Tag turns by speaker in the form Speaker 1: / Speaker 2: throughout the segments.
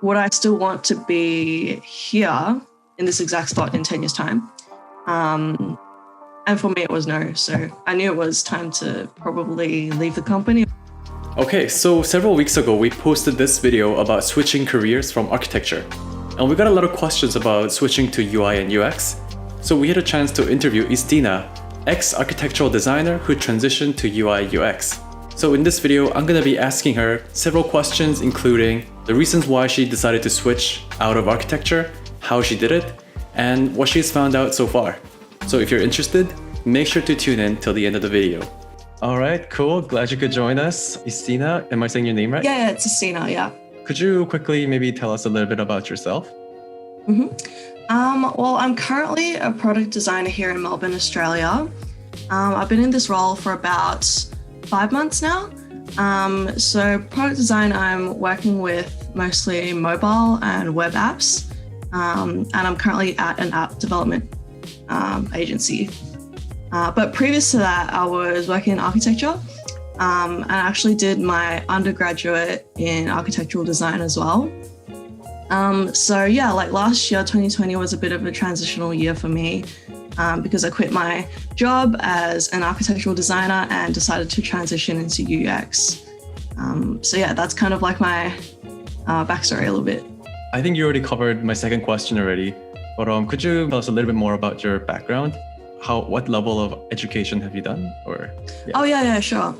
Speaker 1: would I still want to be here in this exact spot in 10 years' time? And for me, it was no. So I knew it was time to probably leave the company.
Speaker 2: Okay, so several weeks ago, we posted this video about switching careers from architecture. And we got a lot of questions about switching to UI and UX. So we had a chance to interview Eastina, ex-architectural designer who transitioned to UI UX. So in this video, I'm gonna be asking her several questions, including the reasons why she decided to switch out of architecture, how she did it, and what she's found out so far. So if you're interested, make sure to tune in till the end of the video. All right, cool. Glad you could join us. Eastina, am I saying your name right?
Speaker 1: Yeah, it's Eastina, yeah.
Speaker 2: Could you quickly maybe tell us a little bit about yourself?
Speaker 1: Well, I'm currently a product designer here in Melbourne, Australia. I've been in this role for about 5 months now. So product design, I'm working with mostly mobile and web apps. And I'm currently at an app development agency. But previous to that, I was working in architecture and I actually did my undergraduate in architectural design as well. So yeah, like last year, 2020 was a bit of a transitional year for me because I quit my job as an architectural designer and decided to transition into UX. So yeah, that's kind of like my backstory a little bit.
Speaker 2: I think you already covered my second question already, but could you tell us a little bit more about your background? What level of education have you done? Yeah.
Speaker 1: Oh yeah, sure.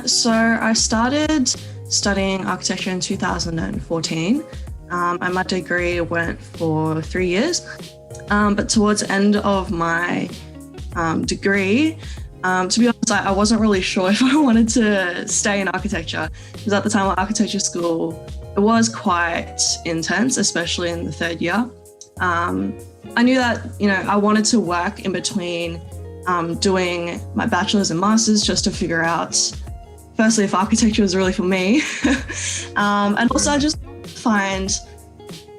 Speaker 1: So I started studying architecture in 2014, and my degree went for 3 years. But towards the end of my degree, to be honest, I wasn't really sure if I wanted to stay in architecture, because at the time at architecture school, it was quite intense, especially in the third year. I knew that, I wanted to work in between doing my bachelor's and master's just to figure out, firstly, if architecture was really for me. And also I just find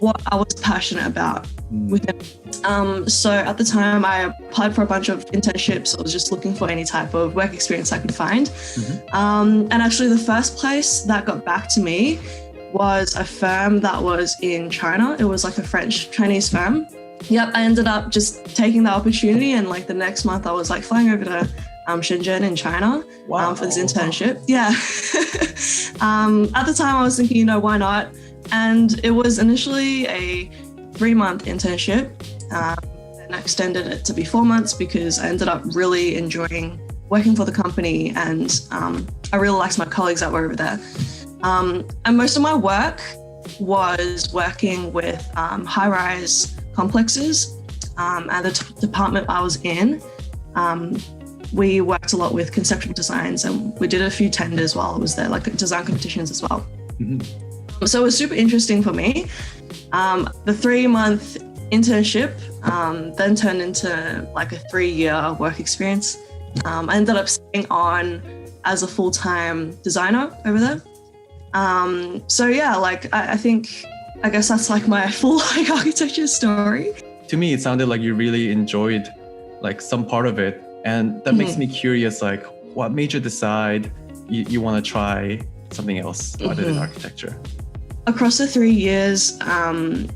Speaker 1: what I was passionate about within. So at the time I applied for a bunch of internships. I was just looking for any type of work experience I could find. And actually the first place that got back to me was a firm that was in China. It was like a French-Chinese firm. Yep, I ended up just taking the opportunity, and like the next month I was like flying over to Shenzhen in China for this internship. Yeah. At the time I was thinking, why not? And it was initially a 3-month internship. And I extended it to be 4 months because I ended up really enjoying working for the company, and I really liked my colleagues that were over there. And most of my work was working with high-rise complexes. And the department I was in, we worked a lot with conceptual designs, and we did a few tenders while I was there, like design competitions as well. So it was super interesting for me. The 3-month internship then turned into like a 3-year work experience. I ended up staying on as a full-time designer over there. So yeah, like I guess that's like my full architecture story.
Speaker 2: To me, it sounded like you really enjoyed like some part of it, and that makes me curious. Like, what made you decide you want to try something else other than architecture?
Speaker 1: Across the 3 years, I found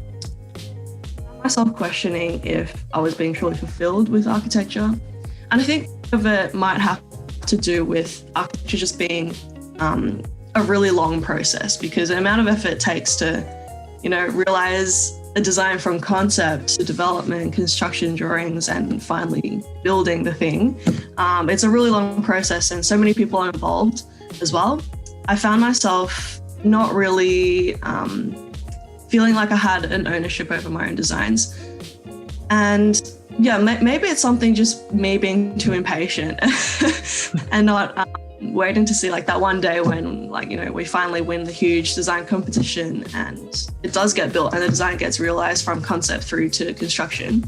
Speaker 1: myself questioning if I was being truly fulfilled with architecture, and I think of it might have to do with architecture just being a really long process, because the amount of effort it takes to, realize a design from concept to development, construction drawings, and finally building the thing. It's a really long process, and so many people are involved as well. I found myself not really feeling like I had an ownership over my own designs. And yeah, maybe it's something just me being too impatient and not waiting to see like that one day when we finally win the huge design competition and it does get built and the design gets realized from concept through to construction.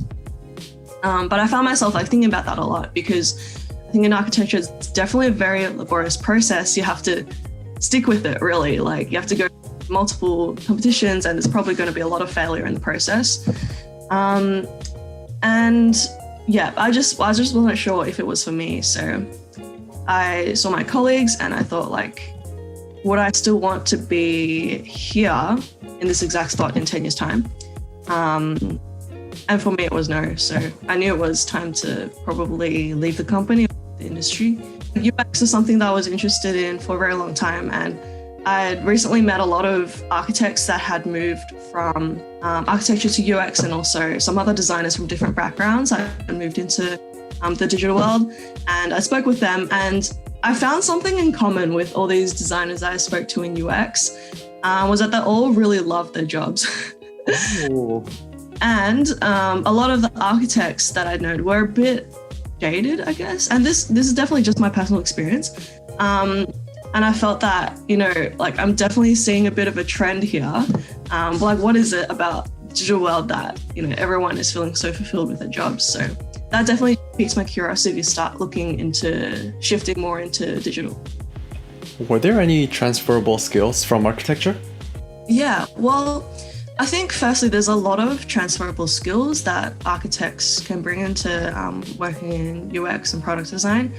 Speaker 1: But I found myself thinking about that a lot, because I think in architecture it's definitely a very laborious process. You have to stick with it, really. You have to go to multiple competitions, and there's probably going to be a lot of failure in the process. And yeah, I just wasn't sure if it was for me. So I saw my colleagues and I thought, would I still want to be here in this exact spot in 10 years' time. And for me, it was no. So I knew it was time to probably leave the company, the industry. UX is something that I was interested in for a very long time. And I had recently met a lot of architects that had moved from architecture to UX, and also some other designers from different backgrounds. I had moved into the digital world, and I spoke with them, and I found something in common with all these designers that I spoke to in UX, was that they all really loved their jobs. And a lot of the architects that I'd known were a bit jaded, I guess. And this is definitely just my personal experience. And I felt that, like I'm definitely seeing a bit of a trend here. Like, what is it about the digital world that, everyone is feeling so fulfilled with their jobs? So that definitely piques my curiosity to start looking into shifting more into digital.
Speaker 2: Were there any transferable skills from architecture?
Speaker 1: Yeah, well, I think firstly, there's a lot of transferable skills that architects can bring into working in UX and product design,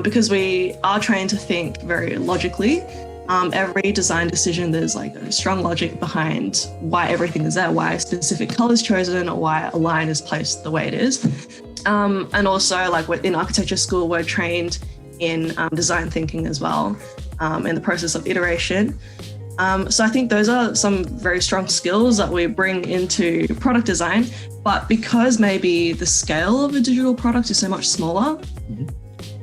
Speaker 1: because we are trained to think very logically. Every design decision, there's like a strong logic behind why everything is there, why a specific color is chosen, or why a line is placed the way it is. And also, like in architecture school, we're trained in design thinking as well, in the process of iteration. So I think those are some very strong skills that we bring into product design, but because maybe the scale of a digital product is so much smaller,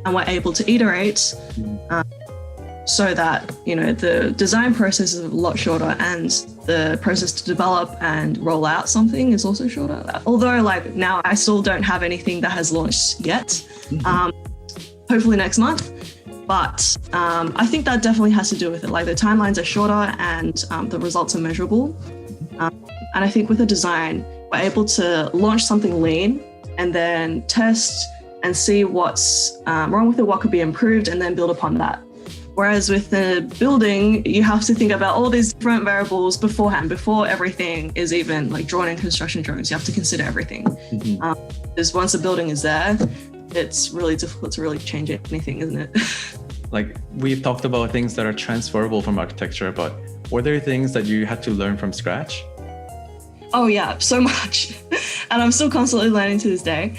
Speaker 1: and we're able to iterate, so that, the design process is a lot shorter, and the process to develop and roll out something is also shorter. Although like now I still don't have anything that has launched yet, hopefully next month. But I think that definitely has to do with it. Like the timelines are shorter, and the results are measurable. And I think with a design, we're able to launch something lean and then test and see what's wrong with it, what could be improved, and then build upon that. Whereas with the building, you have to think about all these different variables beforehand, before everything is even like drawn in construction drawings. You have to consider everything. Because once the building is there, it's really difficult to really change anything, isn't it?
Speaker 2: Like we've talked about things that are transferable from architecture, but were there things that you had to learn from scratch?
Speaker 1: Oh yeah, so much. And I'm still constantly learning to this day.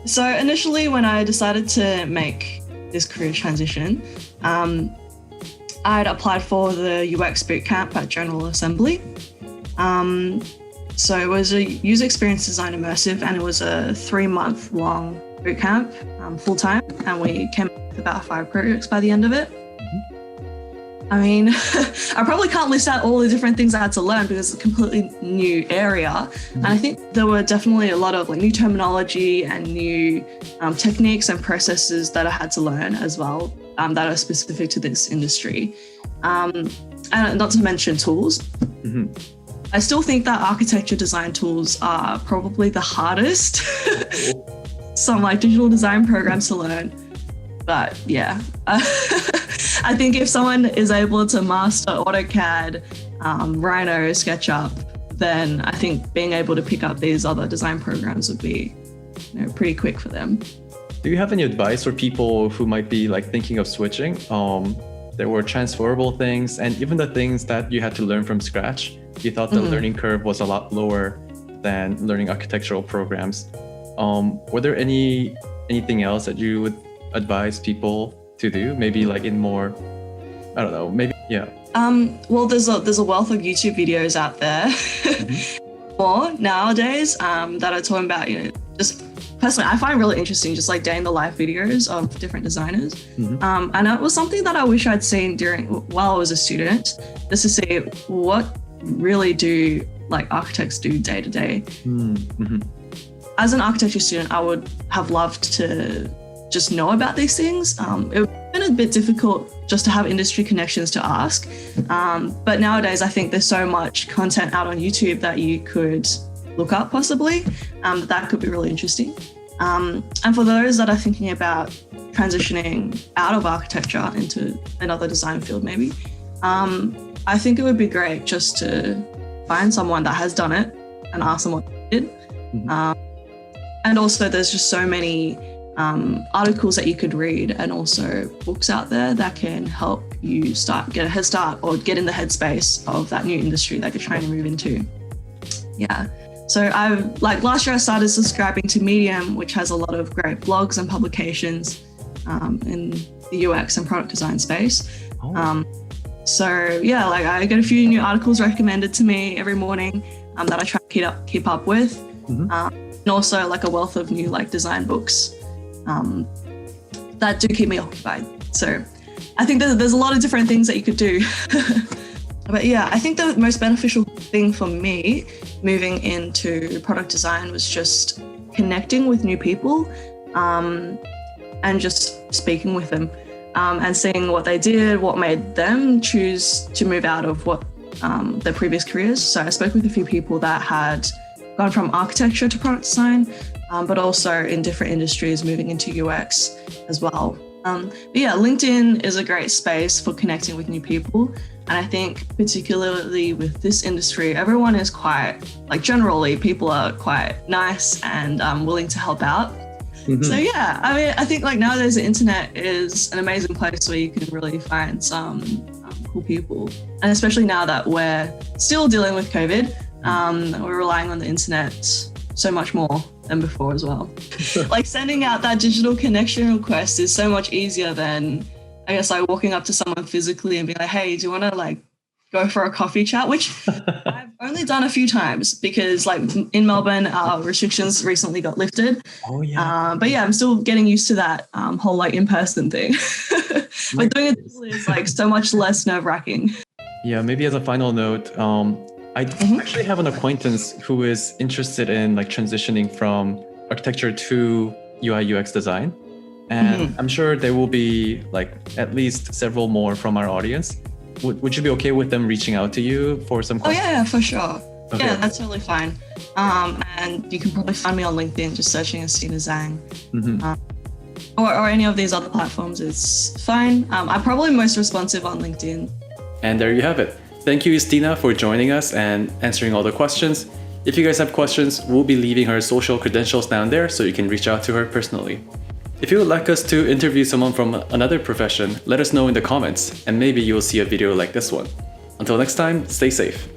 Speaker 1: So initially when I decided to make this career transition, I'd applied for the UX bootcamp at General Assembly. So it was a user experience design immersive, and it was a 3-month long bootcamp, full time, and we came up with about 5 projects by the end of it. I mean, I probably can't list out all the different things I had to learn because it's a completely new area. And I think there were definitely a lot of like new terminology and new techniques and processes that I had to learn as well, that are specific to this industry. And not to mention tools. I still think that architecture design tools are probably the hardest. Some like digital design programs to learn. But yeah, I think if someone is able to master AutoCAD, Rhino, SketchUp, then I think being able to pick up these other design programs would be, pretty quick for them.
Speaker 2: Do you have any advice for people who might be like thinking of switching? There were transferable things, and even the things that you had to learn from scratch. You thought the learning curve was a lot lower than learning architectural programs. Were there anything else that you would advise people to do? Maybe like in more, I don't know, maybe, yeah.
Speaker 1: Well, there's a wealth of YouTube videos out there more nowadays that are talking about, just personally, I find really interesting, just like day in the life videos of different designers. And it was something that I wish I'd seen while I was a student, just to see what really do like architects do day to day. As an architecture student, I would have loved to just know about these things. It would have been a bit difficult just to have industry connections to ask. But nowadays, I think there's so much content out on YouTube that you could look up possibly, that could be really interesting. And for those that are thinking about transitioning out of architecture into another design field maybe, I think it would be great just to find someone that has done it and ask them what they did. And also there's just so many articles that you could read and also books out there that can help you get a head start or get in the headspace of that new industry that you're trying to move into. Yeah. So last year I started subscribing to Medium, which has a lot of great blogs and publications in the UX and product design space. So yeah, I get a few new articles recommended to me every morning that I try to keep up with. And also a wealth of new design books that do keep me occupied. So I think there's a lot of different things that you could do. But yeah, I think the most beneficial thing for me moving into product design was just connecting with new people and just speaking with them and seeing what they did, what made them choose to move out of their previous careers. So I spoke with a few people that had gone from architecture to product design, but also in different industries moving into UX as well. But yeah, LinkedIn is a great space for connecting with new people. And I think particularly with this industry, everyone is generally people are quite nice and willing to help out. So yeah, I think nowadays the internet is an amazing place where you can really find some cool people. And especially now that we're still dealing with COVID, we're relying on the internet so much more than before as well. Sending out that digital connection request is so much easier than, I guess, walking up to someone physically and being like, hey, do you want to go for a coffee chat? Which I've only done a few times because in Melbourne, our restrictions recently got lifted. Oh yeah. But yeah, I'm still getting used to that whole in-person thing. But doing it digitally is so much less nerve-wracking.
Speaker 2: Yeah, maybe as a final note, I actually have an acquaintance who is interested in transitioning from architecture to UI UX design. And I'm sure there will be at least several more from our audience. Would you be okay with them reaching out to you for some questions?
Speaker 1: Oh yeah, for sure. Okay. Yeah, that's totally fine. And you can probably find me on LinkedIn, just searching Eastina Zhang. Or any of these other platforms is fine. I'm probably most responsive on LinkedIn.
Speaker 2: And there you have it. Thank you, Eastina, for joining us and answering all the questions. If you guys have questions, we'll be leaving her social credentials down there so you can reach out to her personally. If you would like us to interview someone from another profession, let us know in the comments, and maybe you will see a video like this one. Until next time, stay safe.